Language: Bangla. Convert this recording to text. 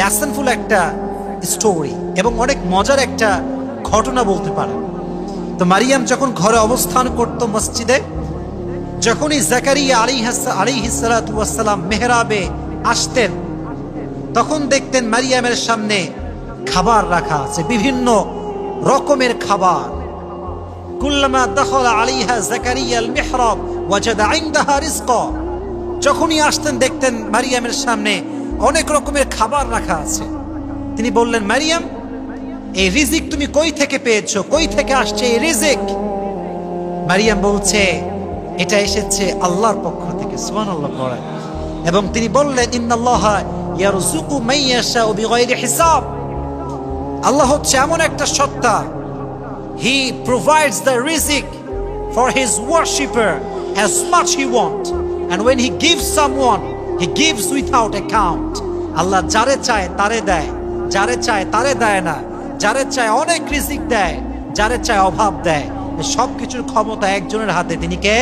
লেসনফুল একটা স্টোরি এবং অনেক মজার একটা ঘটনা বলতে পারেন। তো মারিয়াম যখন ঘরে অবস্থান করত মসজিদে, যখনই জাকারিয়া আলাইহিস সালাতু ওয়াস সালাম মেহরাবে আসতেন, তখন দেখতেন মারিয়ামের সামনে খাবার রাখা আছে, বিভিন্ন রকমের খাবার। কুল্লামা দাখালা আলাইহা জাকারিয়া আল মিহরাব ওয়াজাদা ইনদাহা রিজকা। যখনই আসতেন দেখতেন মারিয়ামের সামনে অনেক রকমের খাবার রাখা আছে। তিনি বললেন, মারিয়াম, এই রিজিক তুমি কই থেকে পেয়েছো? কই থেকে আসছে এই রিজিক? মারিয়াম বলছে, এটা এসেছে আল্লাহর পক্ষ থেকে। সুবহানাল্লাহ পড়েন। এবং তিনি বললেন, ইন্নাল্লাহা ইয়ারযুকু মান ইয়াশাউ বিগাইরি হিসাব। আল্লাহ হচ্ছে এমন একটা সত্তা, হি প্রোভাইডস দ্য রিজিক for his worshipper as much he want, and when he gives someone he gives without account. আল্লাহ যারে চায় তারে দেয়, যারে চায় তারে দেয় না, যারে চায় অনেক রিজিক দেয়, যারে চায় অভাব দেয়। সবকিছুর ক্ষমতা একজনের হাতে, তিনি কে?